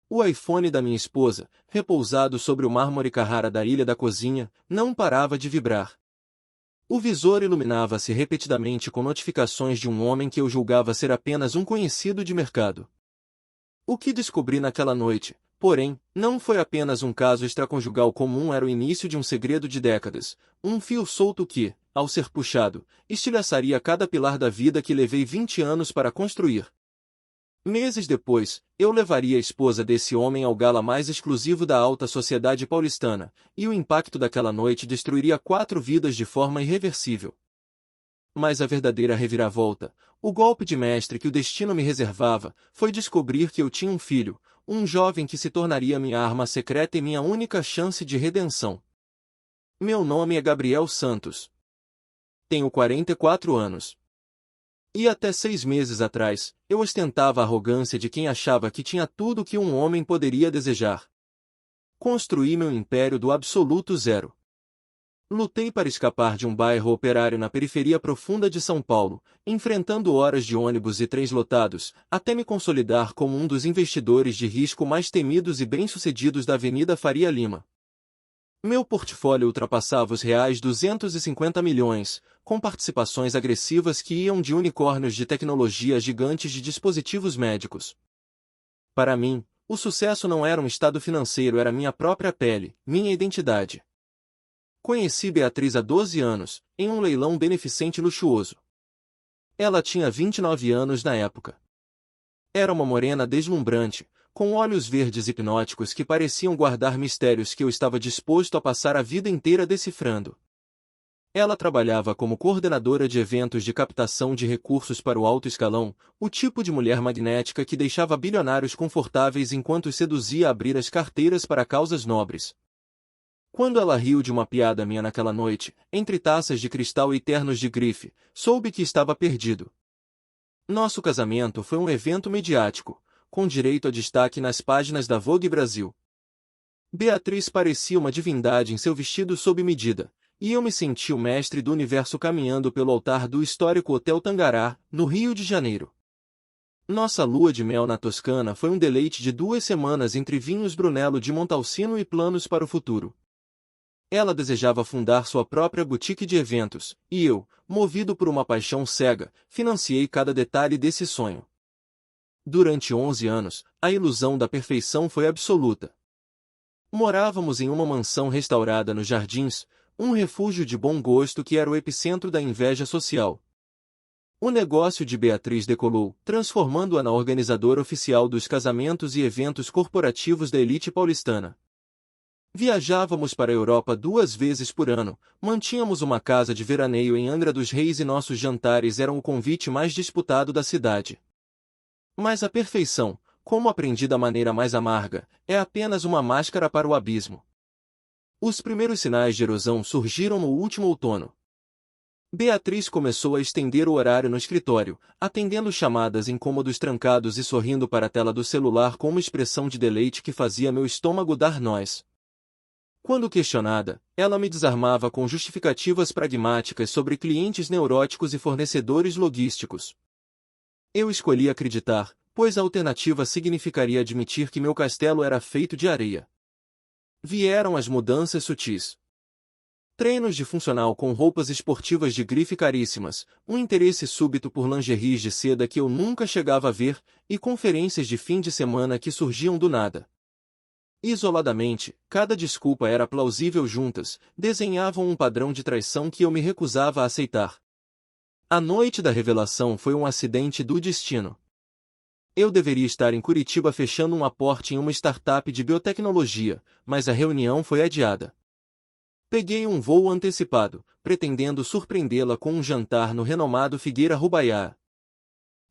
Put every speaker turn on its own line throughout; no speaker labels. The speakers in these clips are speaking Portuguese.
O iPhone da minha esposa, repousado sobre o mármore Carrara da ilha da cozinha, não parava de vibrar. O visor iluminava-se repetidamente com notificações de um homem que eu julgava ser apenas um conhecido de mercado. O que descobri naquela noite, porém, não foi apenas um caso extraconjugal comum, era o início de um segredo de décadas, um fio solto que, ao ser puxado, estilhaçaria cada pilar da vida que levei 20 anos para construir. Meses depois, eu levaria a esposa desse homem ao gala mais exclusivo da alta sociedade paulistana, e o impacto daquela noite destruiria 4 vidas de forma irreversível. Mas a verdadeira reviravolta, o golpe de mestre que o destino me reservava, foi descobrir que eu tinha um filho, um jovem que se tornaria minha arma secreta e minha única chance de redenção. Meu nome é Gabriel Santos. Tenho 44 anos. E até 6 meses atrás, eu ostentava a arrogância de quem achava que tinha tudo o que um homem poderia desejar. Construí meu império do absoluto zero. Lutei para escapar de um bairro operário na periferia profunda de São Paulo, enfrentando horas de ônibus e trens lotados, até me consolidar como um dos investidores de risco mais temidos e bem-sucedidos da Avenida Faria Lima. Meu portfólio ultrapassava os reais 250 milhões, com participações agressivas que iam de unicórnios de tecnologia a gigantes de dispositivos médicos. Para mim, o sucesso não era um estado financeiro, era minha própria pele, minha identidade. Conheci Beatriz há 12 anos, em um leilão beneficente luxuoso. Ela tinha 29 anos na época. Era uma morena deslumbrante, com olhos verdes hipnóticos que pareciam guardar mistérios que eu estava disposto a passar a vida inteira decifrando. Ela trabalhava como coordenadora de eventos de captação de recursos para o alto escalão, o tipo de mulher magnética que deixava bilionários confortáveis enquanto os seduzia a abrir as carteiras para causas nobres. Quando ela riu de uma piada minha naquela noite, entre taças de cristal e ternos de grife, soube que estava perdido. Nosso casamento foi um evento mediático, com direito a destaque nas páginas da Vogue Brasil. Beatriz parecia uma divindade em seu vestido sob medida, e eu me senti o mestre do universo caminhando pelo altar do histórico Hotel Tangará, no Rio de Janeiro. Nossa lua de mel na Toscana foi um deleite de 2 semanas entre vinhos Brunello de Montalcino e planos para o futuro. Ela desejava fundar sua própria boutique de eventos, e eu, movido por uma paixão cega, financiei cada detalhe desse sonho. Durante 11 anos, a ilusão da perfeição foi absoluta. Morávamos em uma mansão restaurada nos Jardins, um refúgio de bom gosto que era o epicentro da inveja social. O negócio de Beatriz decolou, transformando-a na organizadora oficial dos casamentos e eventos corporativos da elite paulistana. Viajávamos para a Europa 2 vezes por ano, mantínhamos uma casa de veraneio em Angra dos Reis e nossos jantares eram o convite mais disputado da cidade. Mas a perfeição, como aprendi da maneira mais amarga, é apenas uma máscara para o abismo. Os primeiros sinais de erosão surgiram no último outono. Beatriz começou a estender o horário no escritório, atendendo chamadas em cômodos trancados e sorrindo para a tela do celular com uma expressão de deleite que fazia meu estômago dar nós. Quando questionada, ela me desarmava com justificativas pragmáticas sobre clientes neuróticos e fornecedores logísticos. Eu escolhi acreditar, pois a alternativa significaria admitir que meu castelo era feito de areia. Vieram as mudanças sutis. Treinos de funcional com roupas esportivas de grife caríssimas, um interesse súbito por lingeries de seda que eu nunca chegava a ver, e conferências de fim de semana que surgiam do nada. Isoladamente, cada desculpa era plausível, juntas, desenhavam um padrão de traição que eu me recusava a aceitar. A noite da revelação foi um acidente do destino. Eu deveria estar em Curitiba fechando um aporte em uma startup de biotecnologia, mas a reunião foi adiada. Peguei um voo antecipado, pretendendo surpreendê-la com um jantar no renomado Figueira Rubaiá.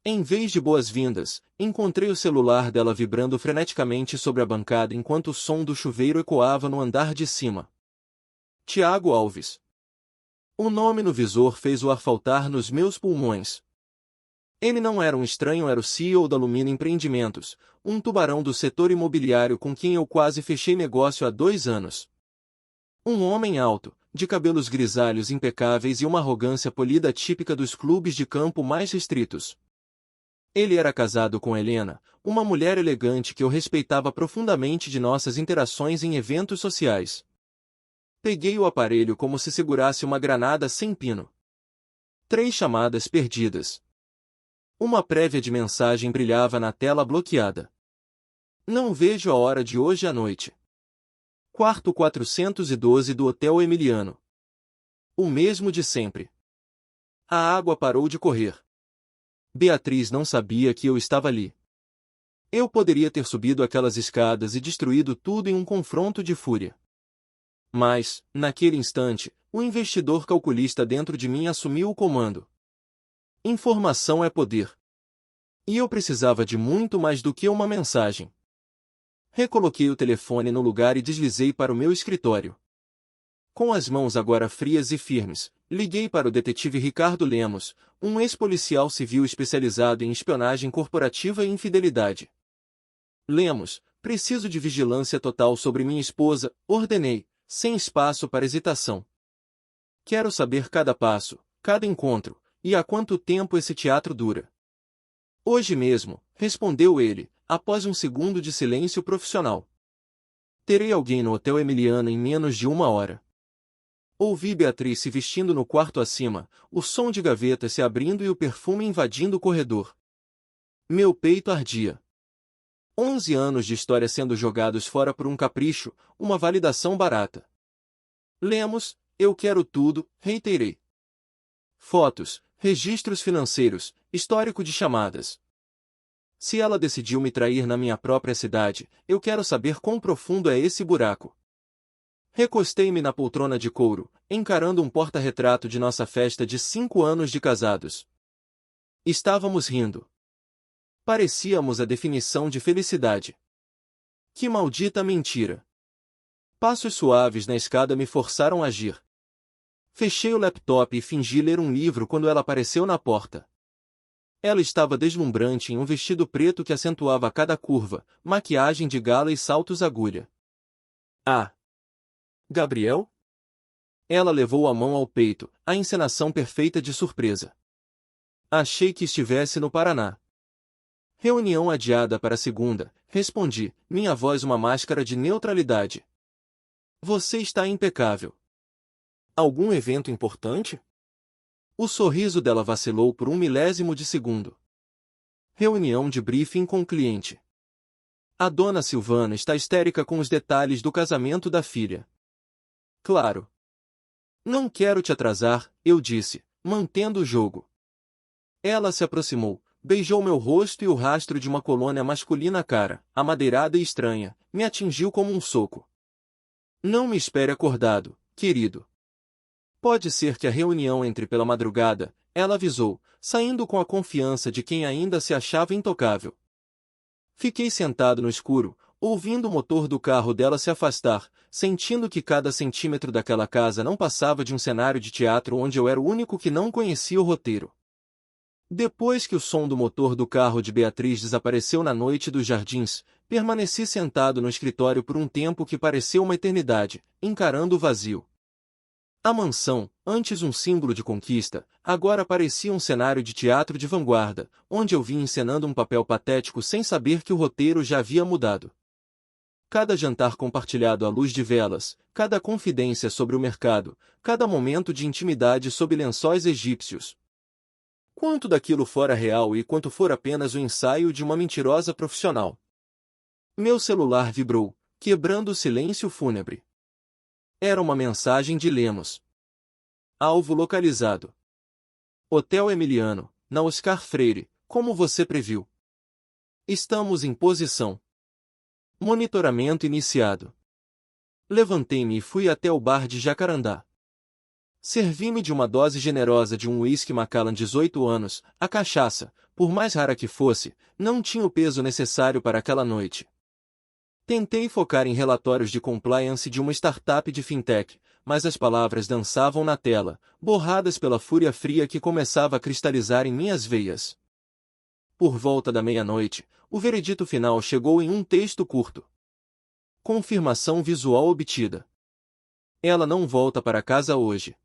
Em vez de boas-vindas, encontrei o celular dela vibrando freneticamente sobre a bancada enquanto o som do chuveiro ecoava no andar de cima. Tiago Alves. O nome no visor fez o ar faltar nos meus pulmões. Ele não era um estranho, era o CEO da Lumina Empreendimentos, um tubarão do setor imobiliário com quem eu quase fechei negócio há 2 anos. Um homem alto, de cabelos grisalhos impecáveis e uma arrogância polida típica dos clubes de campo mais restritos. Ele era casado com Helena, uma mulher elegante que eu respeitava profundamente de nossas interações em eventos sociais. Peguei o aparelho como se segurasse uma granada sem pino. 3 chamadas perdidas. Uma prévia de mensagem brilhava na tela bloqueada. Não vejo a hora de hoje à noite. Quarto 412 do Hotel Emiliano. O mesmo de sempre. A água parou de correr. Beatriz não sabia que eu estava ali. Eu poderia ter subido aquelas escadas e destruído tudo em um confronto de fúria. Mas, naquele instante, o investidor calculista dentro de mim assumiu o comando. Informação é poder. E eu precisava de muito mais do que uma mensagem. Recoloquei o telefone no lugar e deslizei para o meu escritório. Com as mãos agora frias e firmes, liguei para o detetive Ricardo Lemos, um ex-policial civil especializado em espionagem corporativa e infidelidade. Lemos, preciso de vigilância total sobre minha esposa, ordenei, sem espaço para hesitação. Quero saber cada passo, cada encontro, e há quanto tempo esse teatro dura. Hoje mesmo, respondeu ele, após um segundo de silêncio profissional. Terei alguém no Hotel Emiliano em menos de 1 hora. Ouvi Beatriz se vestindo no quarto acima, o som de gavetas se abrindo e o perfume invadindo o corredor. Meu peito ardia. 11 anos de história sendo jogados fora por um capricho, uma validação barata. Lemos, eu quero tudo, reiterei. Fotos, registros financeiros, histórico de chamadas. Se ela decidiu me trair na minha própria cidade, eu quero saber quão profundo é esse buraco. Recostei-me na poltrona de couro, encarando um porta-retrato de nossa festa de 5 anos de casados. Estávamos rindo. Parecíamos a definição de felicidade. Que maldita mentira! Passos suaves na escada me forçaram a agir. Fechei o laptop e fingi ler um livro quando ela apareceu na porta. Ela estava deslumbrante em um vestido preto que acentuava cada curva, maquiagem de gala e saltos agulha. Ah! Gabriel? Ela levou a mão ao peito, a encenação perfeita de surpresa. Achei que estivesse no Paraná. Reunião adiada para segunda, respondi, minha voz uma máscara de neutralidade. Você está impecável. Algum evento importante? O sorriso dela vacilou por 1 milésimo de segundo. Reunião de briefing com o cliente. A dona Silvana está histérica com os detalhes do casamento da filha. Claro. Não quero te atrasar, eu disse, mantendo o jogo. Ela se aproximou, beijou meu rosto e o rastro de uma colônia masculina cara, amadeirada e estranha, me atingiu como um soco. Não me espere acordado, querido. Pode ser que a reunião entre pela madrugada, ela avisou, saindo com a confiança de quem ainda se achava intocável. Fiquei sentado no escuro, ouvindo o motor do carro dela se afastar, sentindo que cada centímetro daquela casa não passava de um cenário de teatro onde eu era o único que não conhecia o roteiro. Depois que o som do motor do carro de Beatriz desapareceu na noite dos jardins, permaneci sentado no escritório por um tempo que pareceu uma eternidade, encarando o vazio. A mansão, antes um símbolo de conquista, agora parecia um cenário de teatro de vanguarda, onde eu vim encenando um papel patético sem saber que o roteiro já havia mudado. Cada jantar compartilhado à luz de velas, cada confidência sobre o mercado, cada momento de intimidade sob lençóis egípcios. Quanto daquilo fora real e quanto for apenas o ensaio de uma mentirosa profissional. Meu celular vibrou, quebrando o silêncio fúnebre. Era uma mensagem de Lemos. Alvo localizado. Hotel Emiliano, na Oscar Freire, como você previu. Estamos em posição. Monitoramento iniciado. Levantei-me e fui até o bar de Jacarandá. Servi-me de uma dose generosa de um uísque Macallan 18 anos, a cachaça, por mais rara que fosse, não tinha o peso necessário para aquela noite. Tentei focar em relatórios de compliance de uma startup de fintech, mas as palavras dançavam na tela, borradas pela fúria fria que começava a cristalizar em minhas veias. Por volta da meia-noite, o veredito final chegou em um texto curto. Confirmação visual obtida. Ela não volta para casa hoje.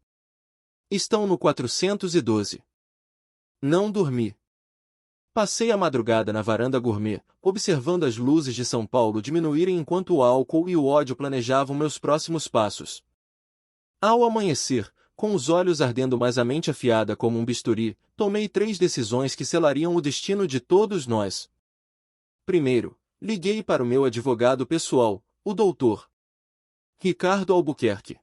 Estão no 412. Não dormi. Passei a madrugada na varanda gourmet, observando as luzes de São Paulo diminuírem enquanto o álcool e o ódio planejavam meus próximos passos. Ao amanhecer, com os olhos ardendo mas a mente afiada como um bisturi, tomei 3 decisões que selariam o destino de todos nós. Primeiro, liguei para o meu advogado pessoal, o Dr. Ricardo Albuquerque.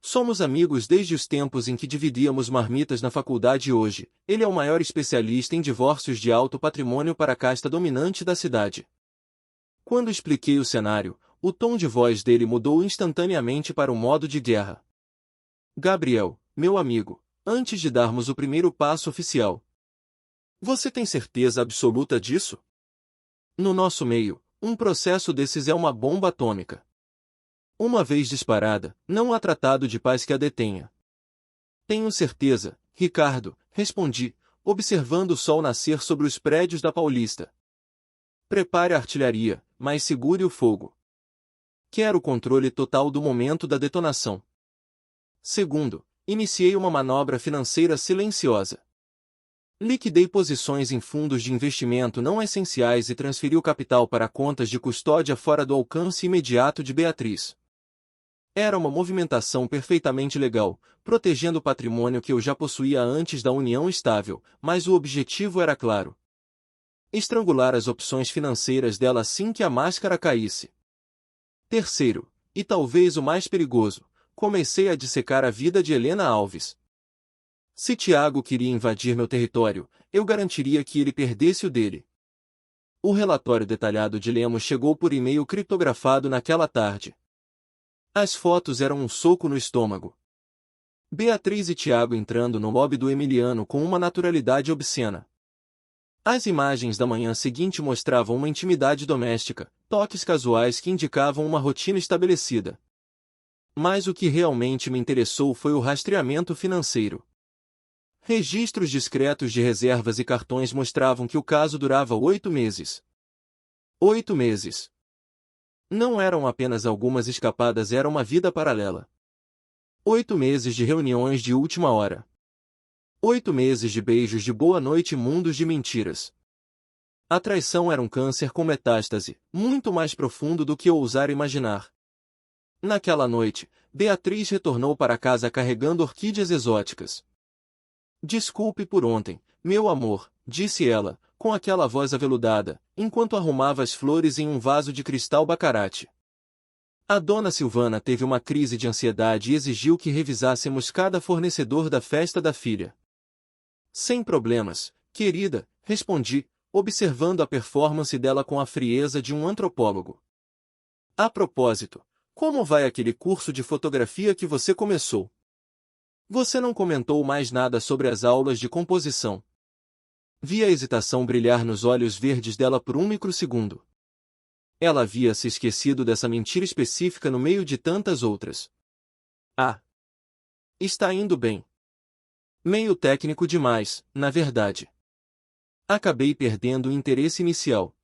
Somos amigos desde os tempos em que dividíamos marmitas na faculdade e hoje, ele é o maior especialista em divórcios de alto patrimônio para a casta dominante da cidade. Quando expliquei o cenário, o tom de voz dele mudou instantaneamente para o modo de guerra. Gabriel, meu amigo, antes de darmos o primeiro passo oficial. Você tem certeza absoluta disso? No nosso meio, um processo desses é uma bomba atômica. Uma vez disparada, não há tratado de paz que a detenha. Tenho certeza, Ricardo, respondi, observando o sol nascer sobre os prédios da Paulista. Prepare a artilharia, mas segure o fogo. Quero o controle total do momento da detonação. Segundo, iniciei uma manobra financeira silenciosa. Liquidei posições em fundos de investimento não essenciais e transferi o capital para contas de custódia fora do alcance imediato de Beatriz. Era uma movimentação perfeitamente legal, protegendo o patrimônio que eu já possuía antes da união estável, mas o objetivo era claro: estrangular as opções financeiras dela assim que a máscara caísse. Terceiro, e talvez o mais perigoso, comecei a dissecar a vida de Helena Alves. Se Tiago queria invadir meu território, eu garantiria que ele perdesse o dele. O relatório detalhado de Lemos chegou por e-mail criptografado naquela tarde. As fotos eram um soco no estômago. Beatriz e Tiago entrando no lobby do Emiliano com uma naturalidade obscena. As imagens da manhã seguinte mostravam uma intimidade doméstica, toques casuais que indicavam uma rotina estabelecida. Mas o que realmente me interessou foi o rastreamento financeiro. Registros discretos de reservas e cartões mostravam que o caso durava 8 meses. 8 meses. Não eram apenas algumas escapadas, era uma vida paralela. 8 meses de reuniões de última hora. 8 meses de beijos de boa noite e mundos de mentiras. A traição era um câncer com metástase, muito mais profundo do que eu ousara imaginar. Naquela noite, Beatriz retornou para casa carregando orquídeas exóticas. Desculpe por ontem, meu amor, disse ela, com aquela voz aveludada, enquanto arrumava as flores em um vaso de cristal baccarat. A dona Silvana teve uma crise de ansiedade e exigiu que revisássemos cada fornecedor da festa da filha. Sem problemas, querida, respondi, observando a performance dela com a frieza de um antropólogo. A propósito, como vai aquele curso de fotografia que você começou? Você não comentou mais nada sobre as aulas de composição. Vi a hesitação brilhar nos olhos verdes dela por um microsegundo. Ela havia se esquecido dessa mentira específica no meio de tantas outras. Ah! Está indo bem. Meio técnico demais, na verdade. Acabei perdendo o interesse inicial.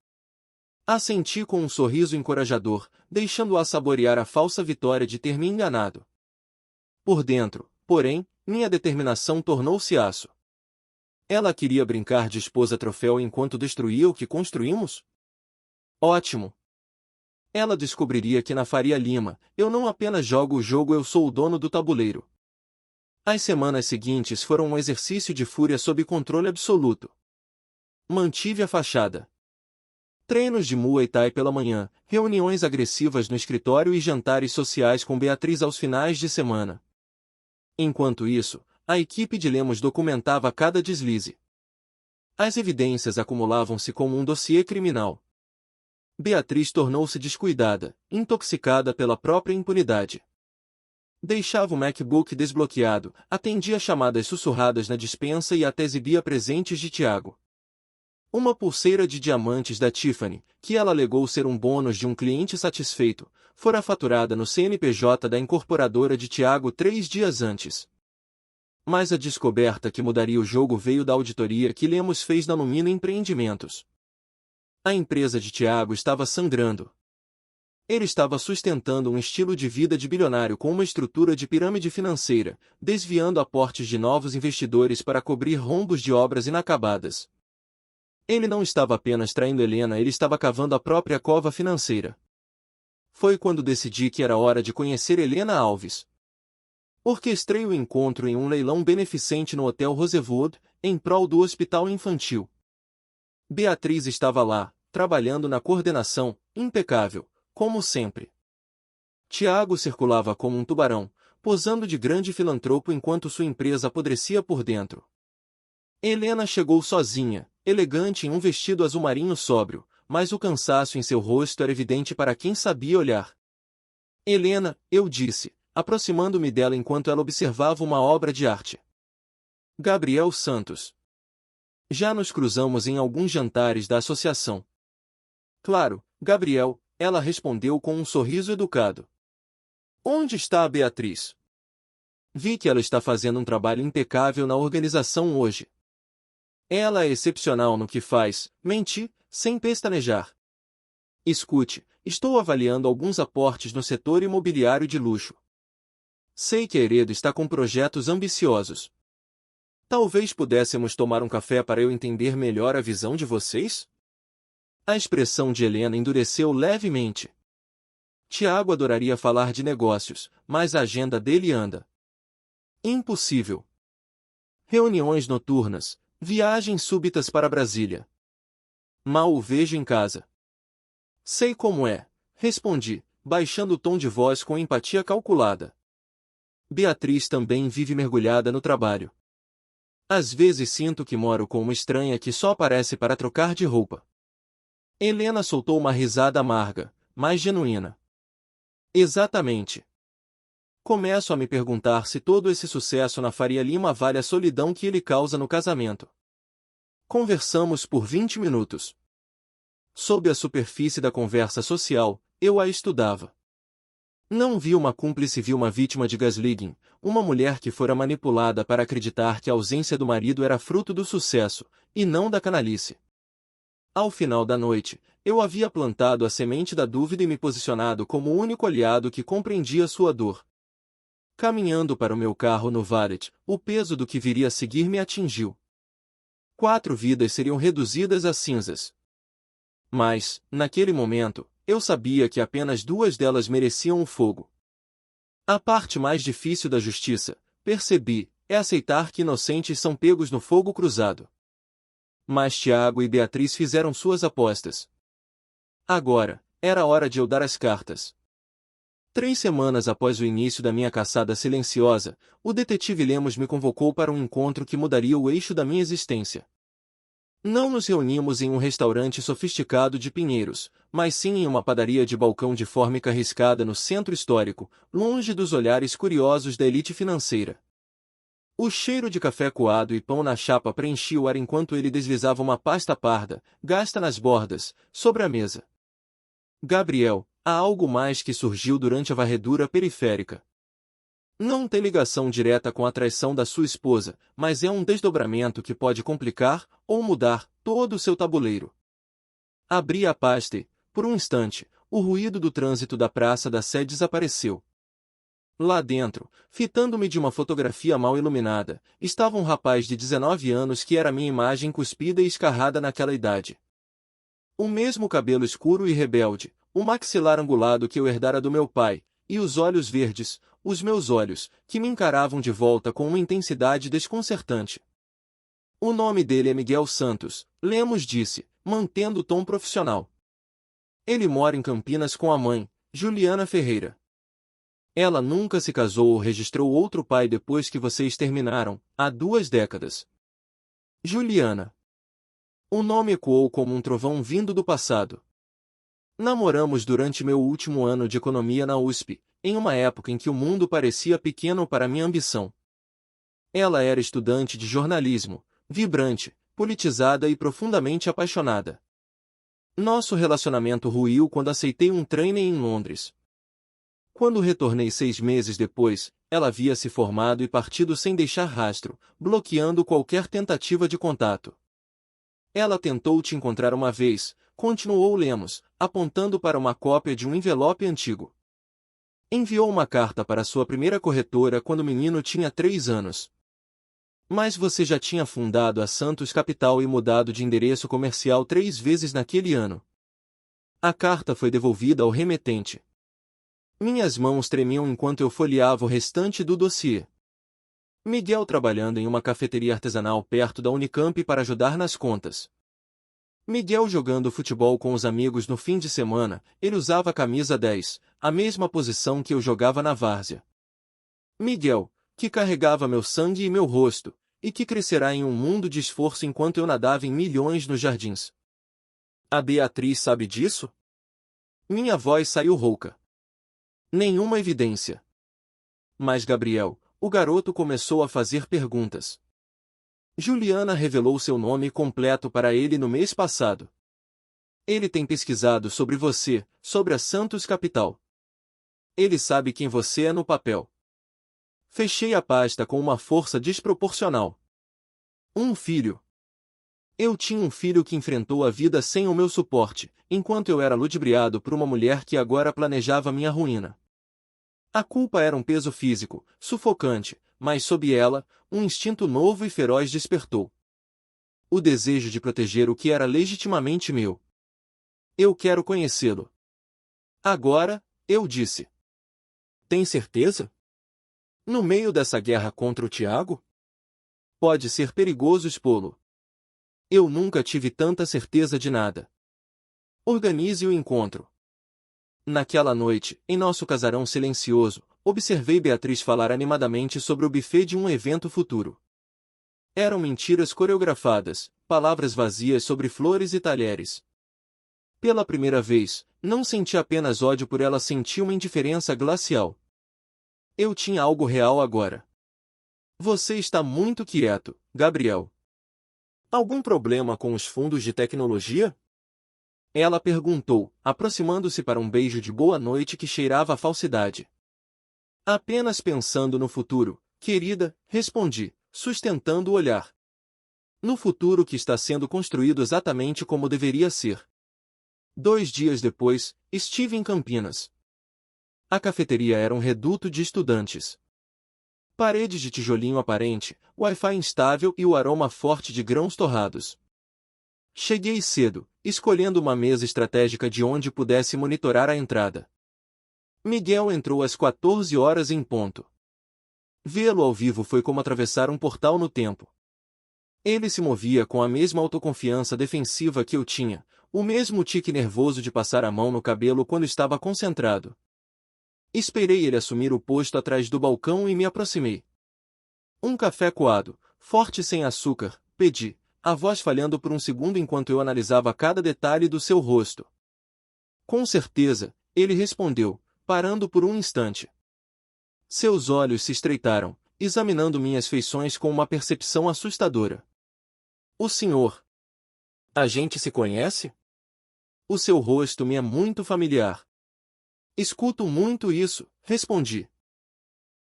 Assenti com um sorriso encorajador, deixando-a saborear a falsa vitória de ter me enganado. Por dentro, porém, minha determinação tornou-se aço. Ela queria brincar de esposa-troféu enquanto destruía o que construímos? Ótimo! Ela descobriria que na Faria Lima, eu não apenas jogo o jogo, eu sou o dono do tabuleiro. As semanas seguintes foram um exercício de fúria sob controle absoluto. Mantive a fachada. Treinos de Muay Thai pela manhã, reuniões agressivas no escritório e jantares sociais com Beatriz aos finais de semana. Enquanto isso, a equipe de Lemos documentava cada deslize. As evidências acumulavam-se como um dossiê criminal. Beatriz tornou-se descuidada, intoxicada pela própria impunidade. Deixava o MacBook desbloqueado, atendia chamadas sussurradas na despensa e até exibia presentes de Tiago. Uma pulseira de diamantes da Tiffany, que ela alegou ser um bônus de um cliente satisfeito, fora faturada no CNPJ da incorporadora de Tiago 3 dias antes. Mas a descoberta que mudaria o jogo veio da auditoria que Lemos fez na Lumina Empreendimentos. A empresa de Tiago estava sangrando. Ele estava sustentando um estilo de vida de bilionário com uma estrutura de pirâmide financeira, desviando aportes de novos investidores para cobrir rombos de obras inacabadas. Ele não estava apenas traindo Helena, ele estava cavando a própria cova financeira. Foi quando decidi que era hora de conhecer Helena Alves. Orquestrei o encontro em um leilão beneficente no Hotel Rosewood, em prol do hospital infantil. Beatriz estava lá, trabalhando na coordenação, impecável, como sempre. Tiago circulava como um tubarão, posando de grande filantropo enquanto sua empresa apodrecia por dentro. Helena chegou sozinha, elegante em um vestido azul marinho sóbrio, mas o cansaço em seu rosto era evidente para quem sabia olhar. Helena, eu disse, aproximando-me dela enquanto ela observava uma obra de arte. Gabriel Santos. Já nos cruzamos em alguns jantares da associação. Claro, Gabriel, ela respondeu com um sorriso educado. Onde está a Beatriz? Vi que ela está fazendo um trabalho impecável na organização hoje. Ela é excepcional no que faz, menti, sem pestanejar. Escute, estou avaliando alguns aportes no setor imobiliário de luxo. Sei que a Heredo está com projetos ambiciosos. Talvez pudéssemos tomar um café para eu entender melhor a visão de vocês? A expressão de Helena endureceu levemente. Tiago adoraria falar de negócios, mas a agenda dele anda. Impossível. Reuniões noturnas, viagens súbitas para Brasília. Mal o vejo em casa. Sei como é, respondi, baixando o tom de voz com empatia calculada. Beatriz também vive mergulhada no trabalho. Às vezes sinto que moro com uma estranha que só aparece para trocar de roupa. Helena soltou uma risada amarga, mas genuína. Exatamente. Começo a me perguntar se todo esse sucesso na Faria Lima vale a solidão que ele causa no casamento. Conversamos por 20 minutos. Sob a superfície da conversa social, eu a estudava. Não vi uma cúmplice, vi uma vítima de gaslighting, uma mulher que fora manipulada para acreditar que a ausência do marido era fruto do sucesso, e não da canalice. Ao final da noite, eu havia plantado a semente da dúvida e me posicionado como o único aliado que compreendia sua dor. Caminhando para o meu carro no valet, o peso do que viria a seguir me atingiu. 4 vidas seriam reduzidas a cinzas. Mas, naquele momento, eu sabia que apenas 2 delas mereciam o fogo. A parte mais difícil da justiça, percebi, é aceitar que inocentes são pegos no fogo cruzado. Mas Tiago e Beatriz fizeram suas apostas. Agora, era hora de eu dar as cartas. 3 semanas após o início da minha caçada silenciosa, o detetive Lemos me convocou para um encontro que mudaria o eixo da minha existência. Não nos reunimos em um restaurante sofisticado de Pinheiros, mas sim em uma padaria de balcão de fórmica riscada no centro histórico, longe dos olhares curiosos da elite financeira. O cheiro de café coado e pão na chapa preenchia o ar enquanto ele deslizava uma pasta parda, gasta nas bordas, sobre a mesa. Gabriel, há algo mais que surgiu durante a varredura periférica. Não tem ligação direta com a traição da sua esposa, mas é um desdobramento que pode complicar, ou mudar, todo o seu tabuleiro. Abri a pasta e, por um instante, o ruído do trânsito da Praça da Sé desapareceu. Lá dentro, fitando-me de uma fotografia mal iluminada, estava um rapaz de 19 anos que era minha imagem cuspida e escarrada naquela idade. O mesmo cabelo escuro e rebelde, o maxilar angulado que eu herdara do meu pai, e os olhos verdes, os meus olhos, que me encaravam de volta com uma intensidade desconcertante. O nome dele é Miguel Santos, Lemos disse, mantendo o tom profissional. Ele mora em Campinas com a mãe, Juliana Ferreira. Ela nunca se casou ou registrou outro pai depois que vocês terminaram, há 2 décadas. Juliana. O nome ecoou como um trovão vindo do passado. Namoramos durante meu último ano de economia na USP, em uma época em que o mundo parecia pequeno para minha ambição. Ela era estudante de jornalismo, vibrante, politizada e profundamente apaixonada. Nosso relacionamento ruiu quando aceitei um trainee em Londres. Quando retornei 6 meses depois, ela havia se formado e partido sem deixar rastro, bloqueando qualquer tentativa de contato. Ela tentou te encontrar uma vez, continuou Lemos, apontando para uma cópia de um envelope antigo. Enviou uma carta para sua primeira corretora quando o menino tinha 3 anos. Mas você já tinha fundado a Santos Capital e mudado de endereço comercial 3 vezes naquele ano. A carta foi devolvida ao remetente. Minhas mãos tremiam enquanto eu folheava o restante do dossiê. Miguel trabalhando em uma cafeteria artesanal perto da Unicamp para ajudar nas contas. Miguel jogando futebol com os amigos no fim de semana, ele usava a camisa 10, a mesma posição que eu jogava na várzea. Miguel, que carregava meu sangue e meu rosto, e que crescerá em um mundo de esforço enquanto eu nadava em milhões nos jardins. A Beatriz sabe disso? Minha voz saiu rouca. Nenhuma evidência. Mas Gabriel, o garoto começou a fazer perguntas. Juliana revelou seu nome completo para ele no mês passado. Ele tem pesquisado sobre você, sobre a Santos Capital. Ele sabe quem você é no papel. Fechei a pasta com uma força desproporcional. Um filho. Eu tinha um filho que enfrentou a vida sem o meu suporte, enquanto eu era ludibriado por uma mulher que agora planejava minha ruína. A culpa era um peso físico, sufocante, mas sob ela, um instinto novo e feroz despertou. O desejo de proteger o que era legitimamente meu. Eu quero conhecê-lo. Agora, eu disse. Tem certeza? No meio dessa guerra contra o Tiago? Pode ser perigoso expô-lo. Eu nunca tive tanta certeza de nada. Organize o encontro. Naquela noite, em nosso casarão silencioso, observei Beatriz falar animadamente sobre o buffet de um evento futuro. Eram mentiras coreografadas, palavras vazias sobre flores e talheres. Pela primeira vez, não senti apenas ódio por ela, senti uma indiferença glacial. Eu tinha algo real agora. Você está muito quieto, Gabriel. Algum problema com os fundos de tecnologia? Ela perguntou, aproximando-se para um beijo de boa noite que cheirava a falsidade. Apenas pensando no futuro, querida, respondi, sustentando o olhar. No futuro que está sendo construído exatamente como deveria ser. 2 dias depois, estive em Campinas. A cafeteria era um reduto de estudantes. Paredes de tijolinho aparente, Wi-Fi instável e o aroma forte de grãos torrados. Cheguei cedo, escolhendo uma mesa estratégica de onde pudesse monitorar a entrada. Miguel entrou às 14 horas em ponto. Vê-lo ao vivo foi como atravessar um portal no tempo. Ele se movia com a mesma autoconfiança defensiva que eu tinha, o mesmo tique nervoso de passar a mão no cabelo quando estava concentrado. Esperei ele assumir o posto atrás do balcão e me aproximei. Um café coado, forte sem açúcar, pedi, a voz falhando por um segundo enquanto eu analisava cada detalhe do seu rosto. Com certeza, ele respondeu, parando por um instante. Seus olhos se estreitaram, examinando minhas feições com uma percepção assustadora. O senhor. A gente se conhece? O seu rosto me é muito familiar. Escuto muito isso, respondi.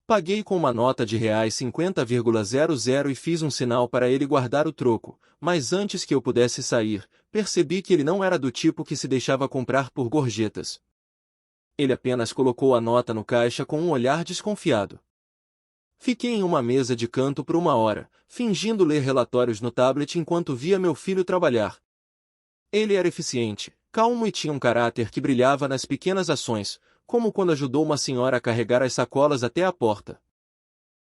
Paguei com uma nota de R$50,00 e fiz um sinal para ele guardar o troco, mas antes que eu pudesse sair, percebi que ele não era do tipo que se deixava comprar por gorjetas. Ele apenas colocou a nota no caixa com um olhar desconfiado. Fiquei em uma mesa de canto por 1 hora, fingindo ler relatórios no tablet enquanto via meu filho trabalhar. Ele era eficiente, calmo e tinha um caráter que brilhava nas pequenas ações, como quando ajudou uma senhora a carregar as sacolas até a porta.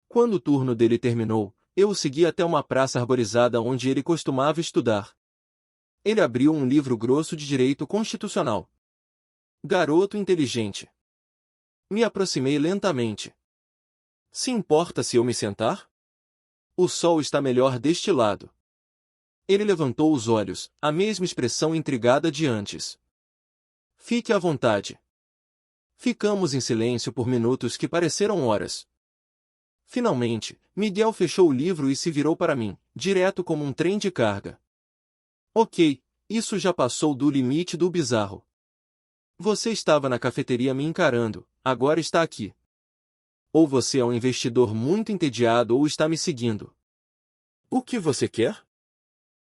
Quando o turno dele terminou, eu o segui até uma praça arborizada onde ele costumava estudar. Ele abriu um livro grosso de direito constitucional. Garoto inteligente. Me aproximei lentamente. Se importa se eu me sentar? O sol está melhor deste lado. Ele levantou os olhos, a mesma expressão intrigada de antes. Fique à vontade. Ficamos em silêncio por minutos que pareceram horas. Finalmente, Miguel fechou o livro e se virou para mim, direto como um trem de carga. Ok, isso já passou do limite do bizarro. Você estava na cafeteria me encarando, agora está aqui. Ou você é um investidor muito entediado ou está me seguindo. O que você quer?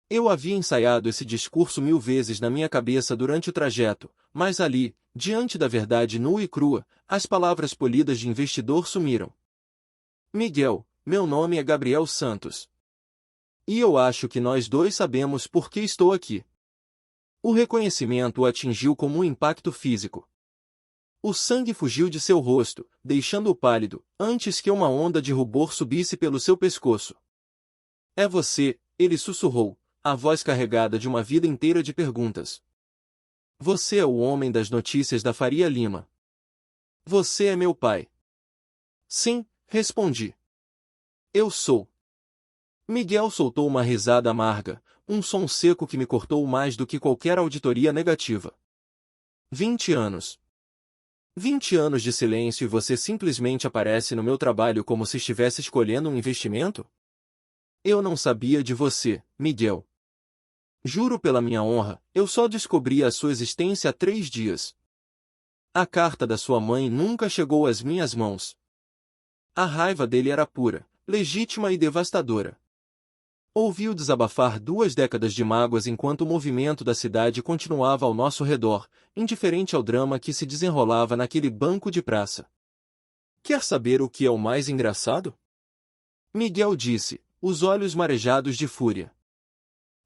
Eu havia ensaiado esse discurso 1000 vezes na minha cabeça durante o trajeto, mas ali, diante da verdade nua e crua, as palavras polidas de investidor sumiram. Miguel, meu nome é Gabriel Santos. E eu acho que nós dois sabemos por que estou aqui. O reconhecimento o atingiu como um impacto físico. O sangue fugiu de seu rosto, deixando-o pálido, antes que uma onda de rubor subisse pelo seu pescoço. É você, ele sussurrou, a voz carregada de uma vida inteira de perguntas. Você é o homem das notícias da Faria Lima. Você é meu pai. Sim, respondi. Eu sou. Miguel soltou uma risada amarga, um som seco que me cortou mais do que qualquer auditoria negativa. 20 anos. 20 anos de silêncio e você simplesmente aparece no meu trabalho como se estivesse escolhendo um investimento? Eu não sabia de você, Miguel. Juro pela minha honra, eu só descobri a sua existência há 3 dias. A carta da sua mãe nunca chegou às minhas mãos. A raiva dele era pura, legítima e devastadora. Ouvi-o desabafar 2 décadas de mágoas enquanto o movimento da cidade continuava ao nosso redor, indiferente ao drama que se desenrolava naquele banco de praça. Quer saber o que é o mais engraçado? Miguel disse, os olhos marejados de fúria.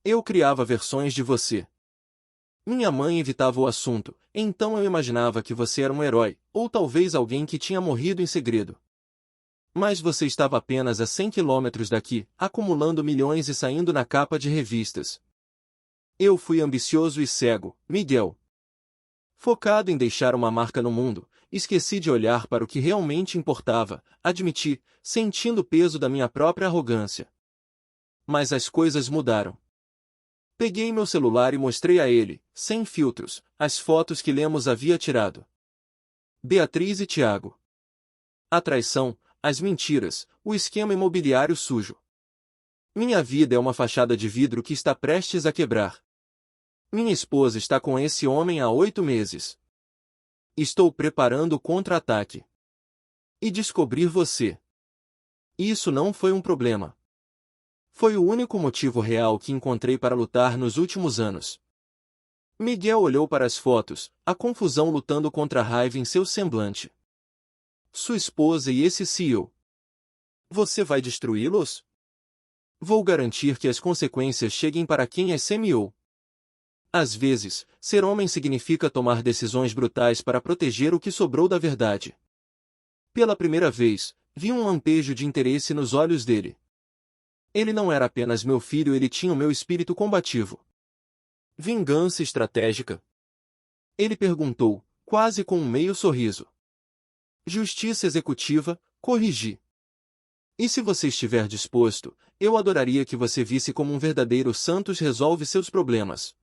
Eu criava versões de você. Minha mãe evitava o assunto, então eu imaginava que você era um herói, ou talvez alguém que tinha morrido em segredo. Mas você estava apenas a 100 quilômetros daqui, acumulando milhões e saindo na capa de revistas. Eu fui ambicioso e cego, Miguel. Focado em deixar uma marca no mundo, esqueci de olhar para o que realmente importava, admiti, sentindo o peso da minha própria arrogância. Mas as coisas mudaram. Peguei meu celular e mostrei a ele, sem filtros, as fotos que Lemos havia tirado. Beatriz e Tiago. A traição, as mentiras, o esquema imobiliário sujo. Minha vida é uma fachada de vidro que está prestes a quebrar. Minha esposa está com esse homem há 8 meses. Estou preparando o contra-ataque. E descobrir você. Isso não foi um problema. Foi o único motivo real que encontrei para lutar nos últimos anos. Miguel olhou para as fotos, a confusão lutando contra a raiva em seu semblante. Sua esposa e esse CEO. Você vai destruí-los? Vou garantir que as consequências cheguem para quem as semeou. Às vezes, ser homem significa tomar decisões brutais para proteger o que sobrou da verdade. Pela primeira vez, vi um lampejo de interesse nos olhos dele. Ele não era apenas meu filho, ele tinha o meu espírito combativo. Vingança estratégica? Ele perguntou, quase com um meio sorriso. Justiça executiva, corrigi. E se você estiver disposto, eu adoraria que você visse como um verdadeiro Santos resolve seus problemas.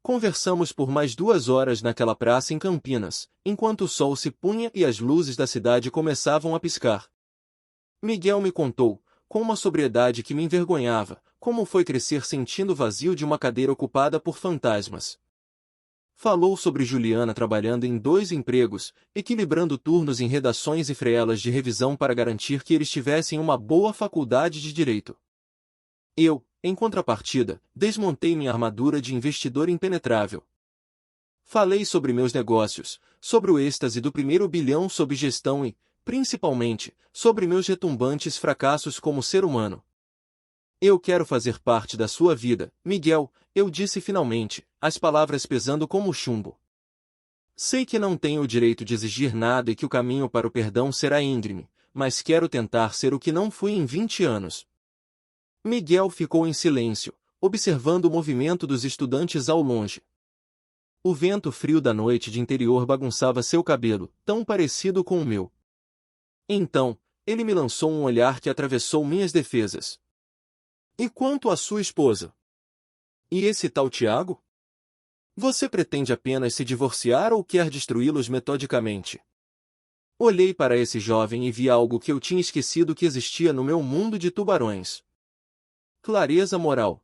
Conversamos por mais 2 horas naquela praça em Campinas, enquanto o sol se punha e as luzes da cidade começavam a piscar. Miguel me contou, com uma sobriedade que me envergonhava, como foi crescer sentindo o vazio de uma cadeira ocupada por fantasmas. Falou sobre Juliana trabalhando em 2 empregos, equilibrando turnos em redações e freelas de revisão para garantir que eles tivessem uma boa faculdade de direito. Eu, em contrapartida, desmontei minha armadura de investidor impenetrável. Falei sobre meus negócios, sobre o êxtase do primeiro bilhão sob gestão e, principalmente, sobre meus retumbantes fracassos como ser humano. Eu quero fazer parte da sua vida, Miguel, eu disse finalmente, as palavras pesando como chumbo. Sei que não tenho o direito de exigir nada e que o caminho para o perdão será íngreme, mas quero tentar ser o que não fui em 20 anos. Miguel ficou em silêncio, observando o movimento dos estudantes ao longe. O vento frio da noite de interior bagunçava seu cabelo, tão parecido com o meu. Então, ele me lançou um olhar que atravessou minhas defesas. E quanto à sua esposa? E esse tal Tiago? Você pretende apenas se divorciar ou quer destruí-los metodicamente? Olhei para esse jovem e vi algo que eu tinha esquecido que existia no meu mundo de tubarões. Clareza moral.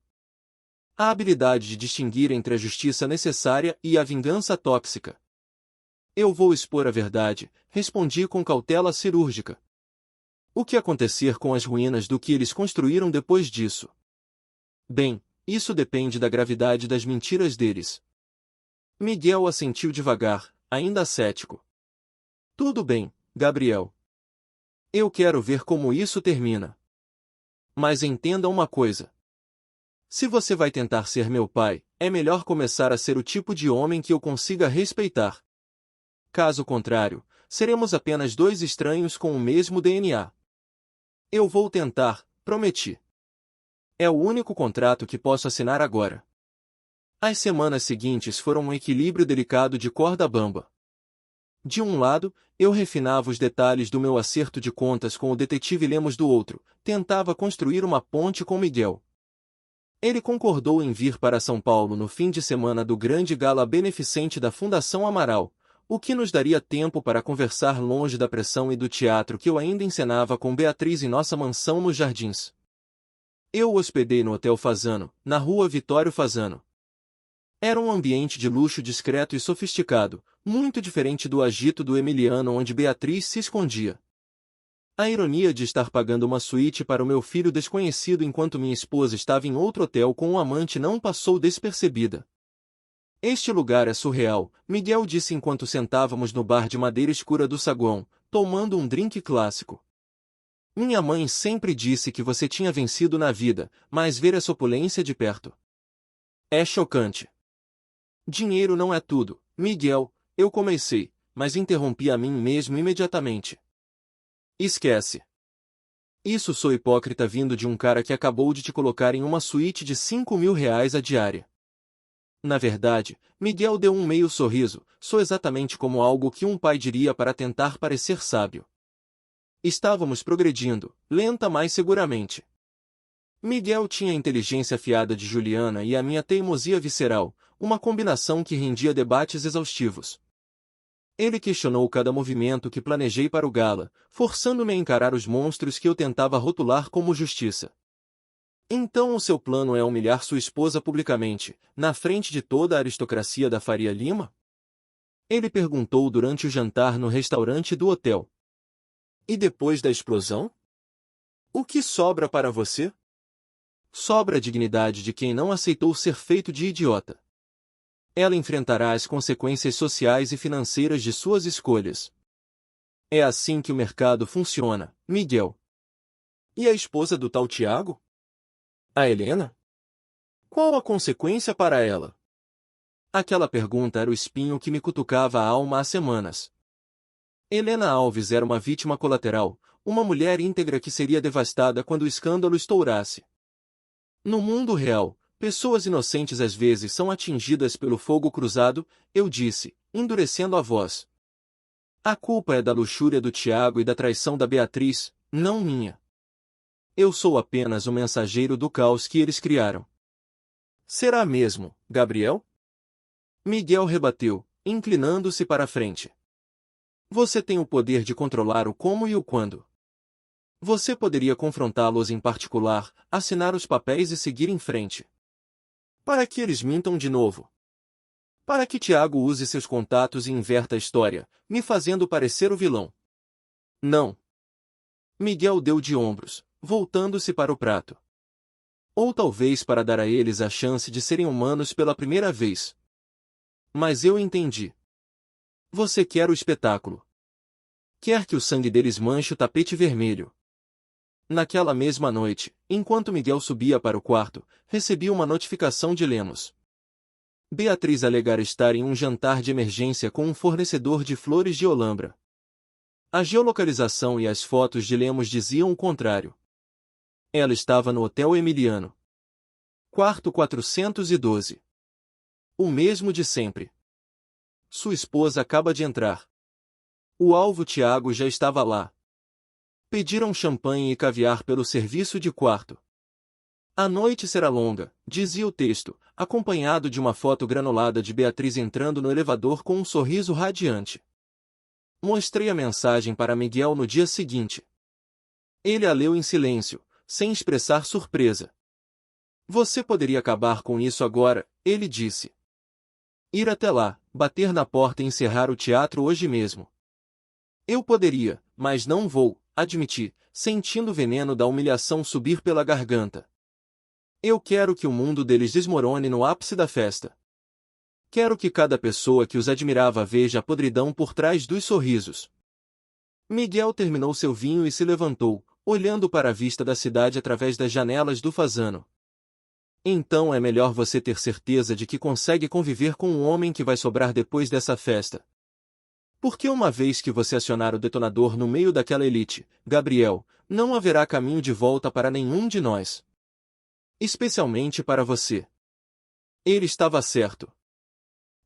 A habilidade de distinguir entre a justiça necessária e a vingança tóxica. Eu vou expor a verdade, respondi com cautela cirúrgica. O que acontecer com as ruínas do que eles construíram depois disso? Bem, isso depende da gravidade das mentiras deles. Miguel assentiu devagar, ainda cético. Tudo bem, Gabriel. Eu quero ver como isso termina. Mas entenda uma coisa. Se você vai tentar ser meu pai, é melhor começar a ser o tipo de homem que eu consiga respeitar. Caso contrário, seremos apenas dois estranhos com o mesmo DNA. Eu vou tentar, prometi. É o único contrato que posso assinar agora. As semanas seguintes foram um equilíbrio delicado de corda bamba. De um lado, eu refinava os detalhes do meu acerto de contas com o detetive Lemos do outro, tentava construir uma ponte com Miguel. Ele concordou em vir para São Paulo no fim de semana do grande gala beneficente da Fundação Amaral, o que nos daria tempo para conversar longe da pressão e do teatro que eu ainda encenava com Beatriz em nossa mansão nos Jardins. Eu o hospedei no Hotel Fasano, na rua Vitório Fasano. Era um ambiente de luxo discreto e sofisticado, muito diferente do agito do Emiliano onde Beatriz se escondia. A ironia de estar pagando uma suíte para o meu filho desconhecido enquanto minha esposa estava em outro hotel com um amante não passou despercebida. Este lugar é surreal, Miguel disse enquanto sentávamos no bar de madeira escura do saguão, tomando um drink clássico. Minha mãe sempre disse que você tinha vencido na vida, mas ver essa opulência de perto é chocante. Dinheiro não é tudo, Miguel, eu comecei, mas interrompi a mim mesmo imediatamente. Esquece. Isso sou hipócrita vindo de um cara que acabou de te colocar em uma suíte de R$ 5.000 a diária. Na verdade, Miguel deu um meio sorriso, sou exatamente como algo que um pai diria para tentar parecer sábio. Estávamos progredindo, lenta mas seguramente. Miguel tinha a inteligência afiada de Juliana e a minha teimosia visceral, uma combinação que rendia debates exaustivos. Ele questionou cada movimento que planejei para o gala, forçando-me a encarar os monstros que eu tentava rotular como justiça. Então o seu plano é humilhar sua esposa publicamente, na frente de toda a aristocracia da Faria Lima? Ele perguntou durante o jantar no restaurante do hotel. E depois da explosão? O que sobra para você? Sobra a dignidade de quem não aceitou ser feito de idiota. Ela enfrentará as consequências sociais e financeiras de suas escolhas. É assim que o mercado funciona, Miguel. E a esposa do tal Tiago? A Helena? Qual a consequência para ela? Aquela pergunta era o espinho que me cutucava a alma há semanas. Helena Alves era uma vítima colateral, uma mulher íntegra que seria devastada quando o escândalo estourasse. No mundo real, pessoas inocentes às vezes são atingidas pelo fogo cruzado, eu disse, endurecendo a voz. A culpa é da luxúria do Tiago e da traição da Beatriz, não minha. Eu sou apenas o mensageiro do caos que eles criaram. Será mesmo, Gabriel? Miguel rebateu, inclinando-se para a frente. Você tem o poder de controlar o como e o quando. Você poderia confrontá-los em particular, assinar os papéis e seguir em frente. Para que eles mintam de novo. Para que Tiago use seus contatos e inverta a história, me fazendo parecer o vilão. Não. Miguel deu de ombros, voltando-se para o prato. Ou talvez para dar a eles a chance de serem humanos pela primeira vez. Mas eu entendi. Você quer o espetáculo. Quer que o sangue deles manche o tapete vermelho. Naquela mesma noite, enquanto Miguel subia para o quarto, recebi uma notificação de Lemos. Beatriz alegara estar em um jantar de emergência com um fornecedor de flores de Olambra. A geolocalização e as fotos de Lemos diziam o contrário. Ela estava no Hotel Emiliano. Quarto 412. O mesmo de sempre. Sua esposa acaba de entrar. O alvo Tiago já estava lá. Pediram champanhe e caviar pelo serviço de quarto. A noite será longa, dizia o texto, acompanhado de uma foto granulada de Beatriz entrando no elevador com um sorriso radiante. Mostrei a mensagem para Miguel no dia seguinte. Ele a leu em silêncio, sem expressar surpresa. Você poderia acabar com isso agora, ele disse. Ir até lá, bater na porta e encerrar o teatro hoje mesmo. Eu poderia, mas não vou, admiti, sentindo o veneno da humilhação subir pela garganta. Eu quero que o mundo deles desmorone no ápice da festa. Quero que cada pessoa que os admirava veja a podridão por trás dos sorrisos. Miguel terminou seu vinho e se levantou, olhando para a vista da cidade através das janelas do Fasano. Então é melhor você ter certeza de que consegue conviver com um homem que vai sobrar depois dessa festa. Porque uma vez que você acionar o detonador no meio daquela elite, Gabriel, não haverá caminho de volta para nenhum de nós. Especialmente para você. Ele estava certo.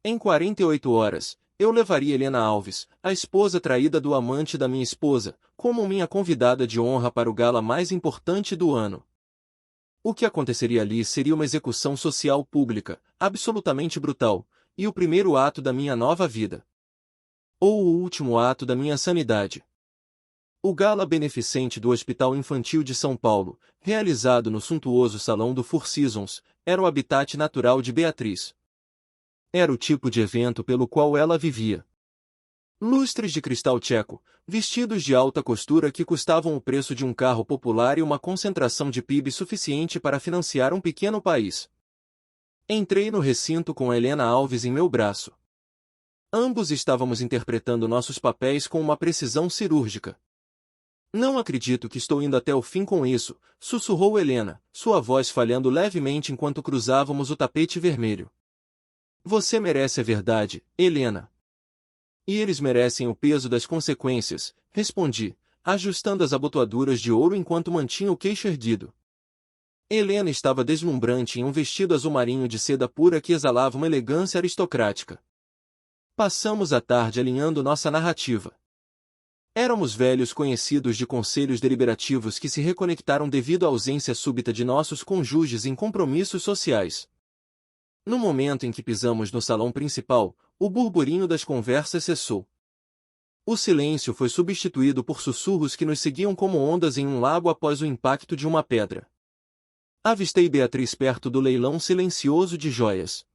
Em 48 horas, eu levaria Helena Alves, a esposa traída do amante da minha esposa, como minha convidada de honra para o gala mais importante do ano. O que aconteceria ali seria uma execução social pública, absolutamente brutal, e o primeiro ato da minha nova vida. Ou o último ato da minha sanidade. O gala beneficente do Hospital Infantil de São Paulo, realizado no suntuoso salão do Four Seasons, era o habitat natural de Beatriz. Era o tipo de evento pelo qual ela vivia. Lustres de cristal tcheco, vestidos de alta costura que custavam o preço de um carro popular e uma concentração de PIB suficiente para financiar um pequeno país. Entrei no recinto com Helena Alves em meu braço. Ambos estávamos interpretando nossos papéis com uma precisão cirúrgica. Não acredito que estou indo até o fim com isso, sussurrou Helena, sua voz falhando levemente enquanto cruzávamos o tapete vermelho. Você merece a verdade, Helena. E eles merecem o peso das consequências, respondi, ajustando as abotoaduras de ouro enquanto mantinha o queixo erguido. Helena estava deslumbrante em um vestido azul marinho de seda pura que exalava uma elegância aristocrática. Passamos a tarde alinhando nossa narrativa. Éramos velhos conhecidos de conselhos deliberativos que se reconectaram devido à ausência súbita de nossos cônjuges em compromissos sociais. No momento em que pisamos no salão principal, o burburinho das conversas cessou. O silêncio foi substituído por sussurros que nos seguiam como ondas em um lago após o impacto de uma pedra. Avistei Beatriz perto do leilão silencioso de joias.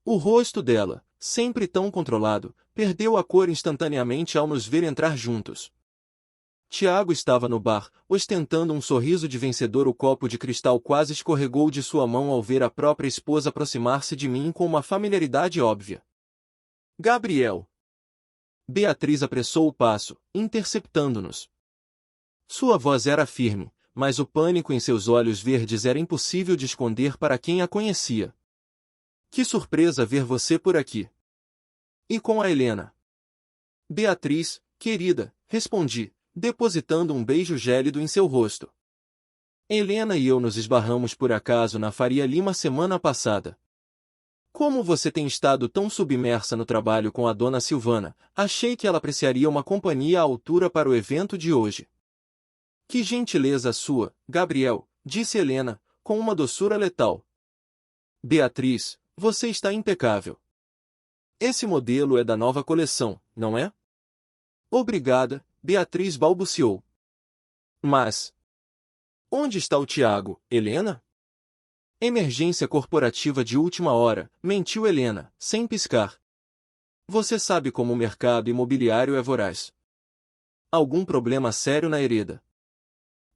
O rosto dela, sempre tão controlado, perdeu a cor instantaneamente ao nos ver entrar juntos. Tiago estava no bar, ostentando um sorriso de vencedor. O copo de cristal quase escorregou de sua mão ao ver a própria esposa aproximar-se de mim com uma familiaridade óbvia. Gabriel. Beatriz apressou o passo, interceptando-nos. Sua voz era firme, mas o pânico em seus olhos verdes era impossível de esconder para quem a conhecia. Que surpresa ver você por aqui. E com a Helena. Beatriz, querida, respondi, depositando um beijo gélido em seu rosto. Helena e eu nos esbarramos por acaso na Faria Lima semana passada. Como você tem estado tão submersa no trabalho com a dona Silvana, achei que ela apreciaria uma companhia à altura para o evento de hoje. Que gentileza sua, Gabriel, disse Helena, com uma doçura letal. Beatriz, você está impecável. Esse modelo é da nova coleção, não é? Obrigada, Beatriz balbuciou. Mas... onde está o Tiago, Helena? Emergência corporativa de última hora, mentiu Helena, sem piscar. Você sabe como o mercado imobiliário é voraz. Algum problema sério na Hereda.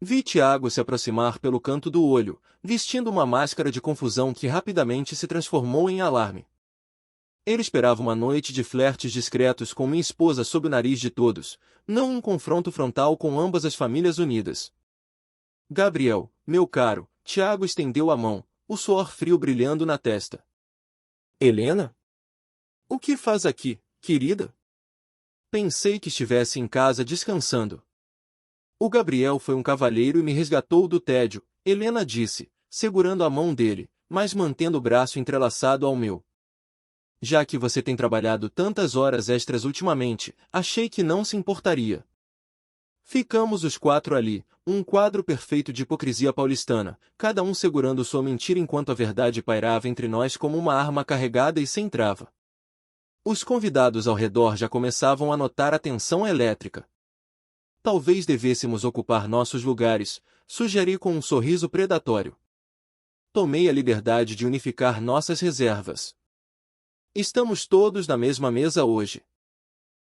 Vi Tiago se aproximar pelo canto do olho, vestindo uma máscara de confusão que rapidamente se transformou em alarme. Ele esperava uma noite de flertes discretos com minha esposa sob o nariz de todos, não um confronto frontal com ambas as famílias unidas. Gabriel, meu caro, Tiago estendeu a mão, o suor frio brilhando na testa. Helena? O que faz aqui, querida? Pensei que estivesse em casa descansando. O Gabriel foi um cavalheiro e me resgatou do tédio, Helena disse, segurando a mão dele, mas mantendo o braço entrelaçado ao meu. Já que você tem trabalhado tantas horas extras ultimamente, achei que não se importaria. Ficamos os quatro ali, um quadro perfeito de hipocrisia paulistana, cada um segurando sua mentira enquanto a verdade pairava entre nós como uma arma carregada e sem trava. Os convidados ao redor já começavam a notar a tensão elétrica. Talvez devêssemos ocupar nossos lugares, sugeri com um sorriso predatório. Tomei a liberdade de unificar nossas reservas. Estamos todos na mesma mesa hoje.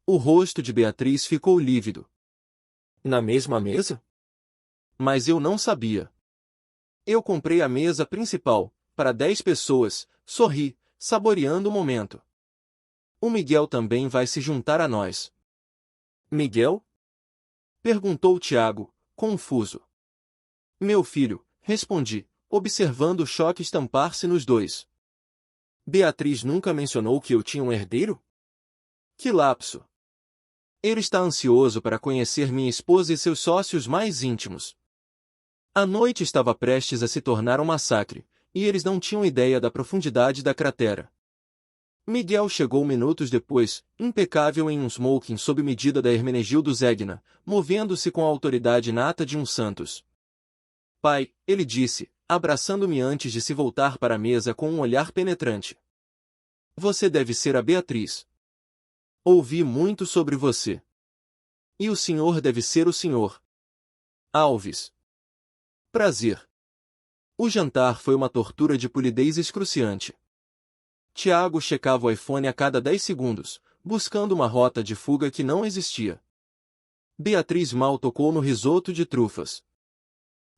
O rosto de Beatriz ficou lívido. Na mesma mesa? Mas eu não sabia. Eu comprei a mesa principal, para 10 pessoas, sorri, saboreando o momento. O Miguel também vai se juntar a nós. Miguel? Perguntou Tiago, confuso. Meu filho, respondi, observando o choque estampar-se nos dois. Beatriz nunca mencionou que eu tinha um herdeiro? Que lapso! Ele está ansioso para conhecer minha esposa e seus sócios mais íntimos. A noite estava prestes a se tornar um massacre, e eles não tinham ideia da profundidade da cratera. Miguel chegou minutos depois, impecável em um smoking sob medida da Hermenegildo Zegna, movendo-se com a autoridade nata de um santos. Pai, ele disse, abraçando-me antes de se voltar para a mesa com um olhar penetrante. Você deve ser a Beatriz. Ouvi muito sobre você. E o senhor deve ser o senhor Alves. Prazer. O jantar foi uma tortura de polidez excruciante. Tiago checava o iPhone a cada 10 segundos, buscando uma rota de fuga que não existia. Beatriz mal tocou no risoto de trufas.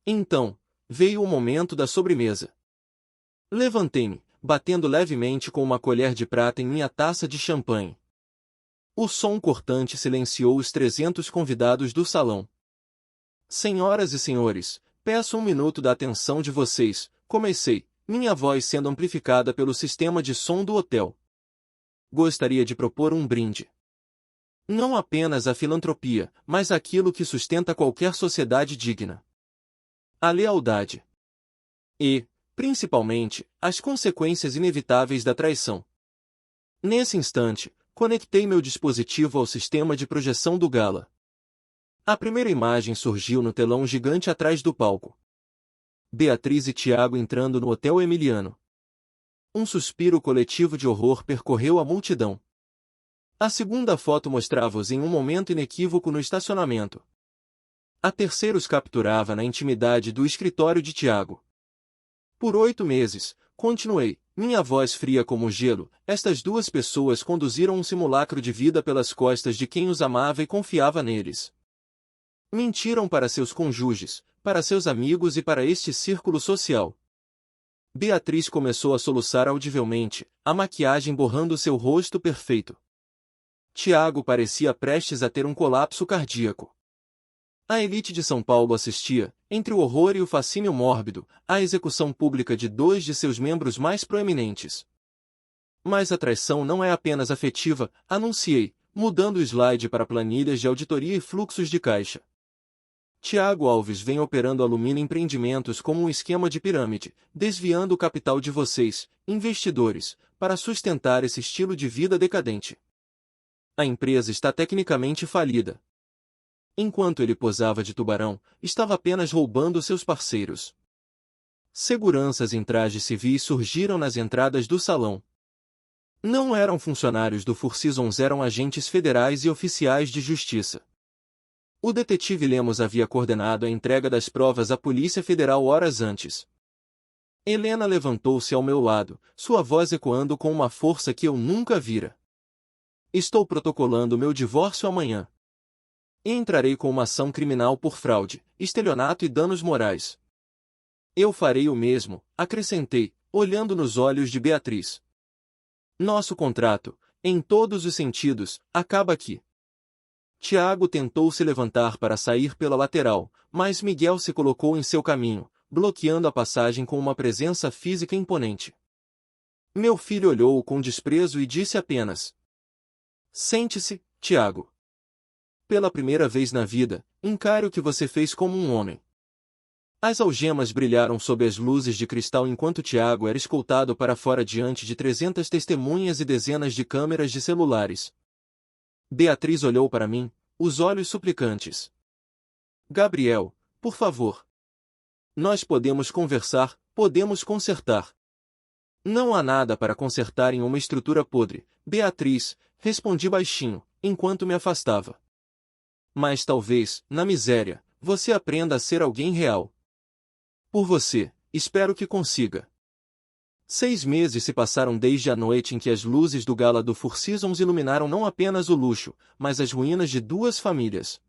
Então, veio o momento da sobremesa. Levantei-me, batendo levemente com uma colher de prata em minha taça de champanhe. O som cortante silenciou os 300 convidados do salão. Senhoras e senhores, peço um minuto da atenção de vocês, comecei, minha voz sendo amplificada pelo sistema de som do hotel. Gostaria de propor um brinde. Não apenas à filantropia, mas àquilo que sustenta qualquer sociedade digna. A lealdade. E, principalmente, as consequências inevitáveis da traição. Nesse instante, conectei meu dispositivo ao sistema de projeção do gala. A primeira imagem surgiu no telão gigante atrás do palco. Beatriz e Tiago entrando no Hotel Emiliano. Um suspiro coletivo de horror percorreu a multidão. A segunda foto mostrava-os em um momento inequívoco no estacionamento. A terceira os capturava na intimidade do escritório de Tiago. Por 8 meses, continuei, minha voz fria como gelo, estas duas pessoas conduziram um simulacro de vida pelas costas de quem os amava e confiava neles. Mentiram para seus cônjuges, para seus amigos e para este círculo social. Beatriz começou a soluçar audivelmente, a maquiagem borrando seu rosto perfeito. Tiago parecia prestes a ter um colapso cardíaco. A elite de São Paulo assistia, entre o horror e o fascínio mórbido, à execução pública de 2 de seus membros mais proeminentes. Mas a traição não é apenas afetiva, anunciei, mudando o slide para planilhas de auditoria e fluxos de caixa. Tiago Alves vem operando Alumínio Empreendimentos como um esquema de pirâmide, desviando o capital de vocês, investidores, para sustentar esse estilo de vida decadente. A empresa está tecnicamente falida. Enquanto ele posava de tubarão, estava apenas roubando seus parceiros. Seguranças em trajes civis surgiram nas entradas do salão. Não eram funcionários do Four Seasons, eram agentes federais e oficiais de justiça. O detetive Lemos havia coordenado a entrega das provas à Polícia Federal horas antes. Helena levantou-se ao meu lado, sua voz ecoando com uma força que eu nunca vira. Estou protocolando meu divórcio amanhã. E entrarei com uma ação criminal por fraude, estelionato e danos morais. Eu farei o mesmo, acrescentei, olhando nos olhos de Beatriz. Nosso contrato, em todos os sentidos, acaba aqui. Tiago tentou se levantar para sair pela lateral, mas Miguel se colocou em seu caminho, bloqueando a passagem com uma presença física imponente. Meu filho olhou-o com desprezo e disse apenas: Sente-se, Tiago. Pela primeira vez na vida, encare o que você fez como um homem. As algemas brilharam sob as luzes de cristal enquanto Tiago era escoltado para fora diante de 300 testemunhas e dezenas de câmeras de celulares. Beatriz olhou para mim, os olhos suplicantes. Gabriel, por favor. Nós podemos conversar, podemos consertar. Não há nada para consertar em uma estrutura podre, Beatriz, respondi baixinho, enquanto me afastava. Mas talvez, na miséria, você aprenda a ser alguém real. Por você, espero que consiga. 6 meses se passaram desde a noite em que as luzes do gala do Four Seasons iluminaram não apenas o luxo, mas as ruínas de 2 famílias.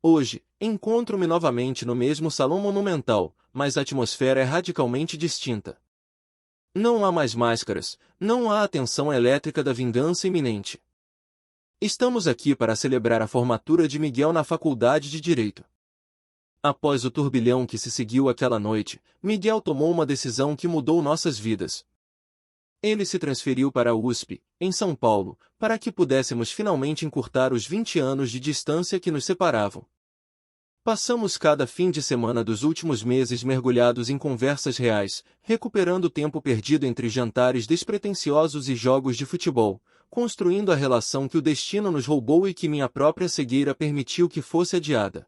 Hoje, encontro-me novamente no mesmo salão monumental, mas a atmosfera é radicalmente distinta. Não há mais máscaras, não há a tensão elétrica da vingança iminente. Estamos aqui para celebrar a formatura de Miguel na Faculdade de Direito. Após o turbilhão que se seguiu àquela noite, Miguel tomou uma decisão que mudou nossas vidas. Ele se transferiu para a USP, em São Paulo, para que pudéssemos finalmente encurtar os 20 anos de distância que nos separavam. Passamos cada fim de semana dos últimos meses mergulhados em conversas reais, recuperando o tempo perdido entre jantares despretensiosos e jogos de futebol, construindo a relação que o destino nos roubou e que minha própria cegueira permitiu que fosse adiada.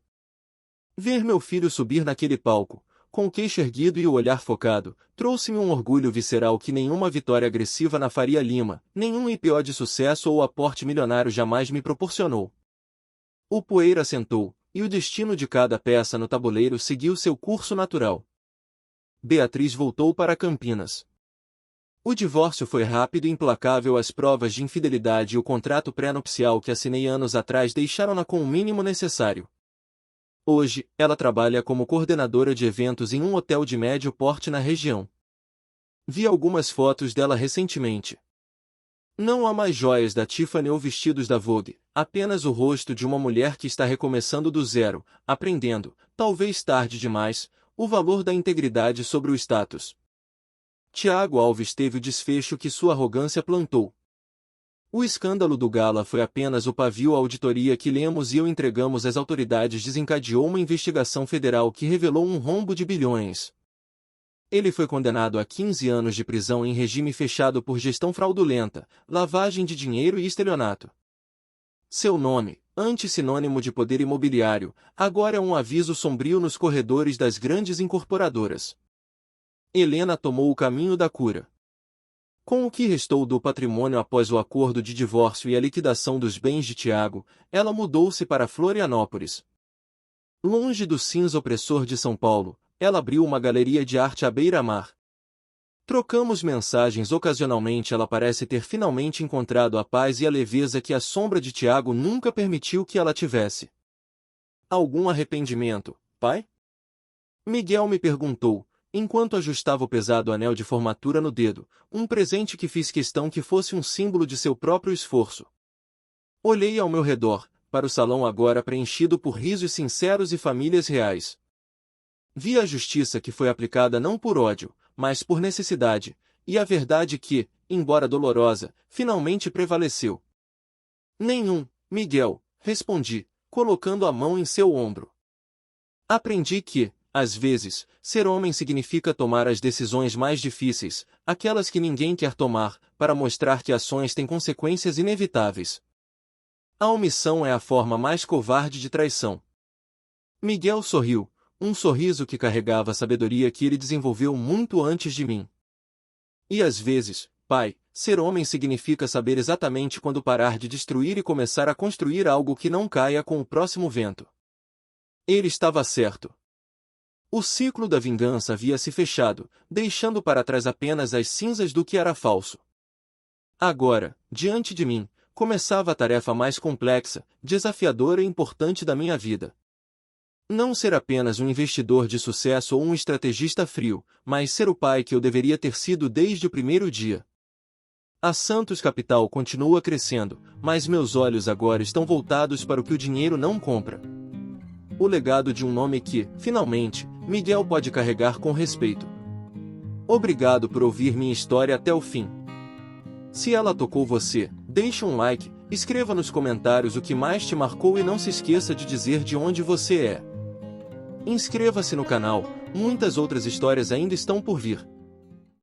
Ver meu filho subir naquele palco, com o queixo erguido e o olhar focado, trouxe-me um orgulho visceral que nenhuma vitória agressiva na Faria Lima, nenhum IPO de sucesso ou aporte milionário jamais me proporcionou. O poeira assentou, e o destino de cada peça no tabuleiro seguiu seu curso natural. Beatriz voltou para Campinas. O divórcio foi rápido e implacável. As provas de infidelidade e o contrato pré-nupcial que assinei anos atrás deixaram-na com o mínimo necessário. Hoje, ela trabalha como coordenadora de eventos em um hotel de médio porte na região. Vi algumas fotos dela recentemente. Não há mais joias da Tiffany ou vestidos da Vogue, apenas o rosto de uma mulher que está recomeçando do zero, aprendendo, talvez tarde demais, o valor da integridade sobre o status. Tiago Alves teve o desfecho que sua arrogância plantou. O escândalo do Gala foi apenas o pavio. A auditoria que lemos e eu entregamos às autoridades desencadeou uma investigação federal que revelou um rombo de bilhões. Ele foi condenado a 15 anos de prisão em regime fechado por gestão fraudulenta, lavagem de dinheiro e estelionato. Seu nome, antissinônimo de poder imobiliário, agora é um aviso sombrio nos corredores das grandes incorporadoras. Helena tomou o caminho da cura. Com o que restou do patrimônio após o acordo de divórcio e a liquidação dos bens de Tiago, ela mudou-se para Florianópolis. Longe do cinza opressor de São Paulo, ela abriu uma galeria de arte à beira-mar. Trocamos mensagens ocasionalmente. Ela parece ter finalmente encontrado a paz e a leveza que a sombra de Tiago nunca permitiu que ela tivesse. Algum arrependimento, pai? Miguel me perguntou, enquanto ajustava o pesado anel de formatura no dedo, um presente que fiz questão que fosse um símbolo de seu próprio esforço. Olhei ao meu redor, para o salão agora preenchido por risos sinceros e famílias reais. Vi a justiça que foi aplicada não por ódio, mas por necessidade, e a verdade que, embora dolorosa, finalmente prevaleceu. Nenhum, Miguel, respondi, colocando a mão em seu ombro. Aprendi que, às vezes, ser homem significa tomar as decisões mais difíceis, aquelas que ninguém quer tomar, para mostrar que ações têm consequências inevitáveis. A omissão é a forma mais covarde de traição. Miguel sorriu, um sorriso que carregava a sabedoria que ele desenvolveu muito antes de mim. E às vezes, pai, ser homem significa saber exatamente quando parar de destruir e começar a construir algo que não caia com o próximo vento. Ele estava certo. O ciclo da vingança havia se fechado, deixando para trás apenas as cinzas do que era falso. Agora, diante de mim, começava a tarefa mais complexa, desafiadora e importante da minha vida. Não ser apenas um investidor de sucesso ou um estrategista frio, mas ser o pai que eu deveria ter sido desde o primeiro dia. A Santos Capital continua crescendo, mas meus olhos agora estão voltados para o que o dinheiro não compra. O legado de um nome que, finalmente, Miguel pode carregar com respeito. Obrigado por ouvir minha história até o fim. Se ela tocou você, deixe um like, escreva nos comentários o que mais te marcou e não se esqueça de dizer de onde você é. Inscreva-se no canal, muitas outras histórias ainda estão por vir.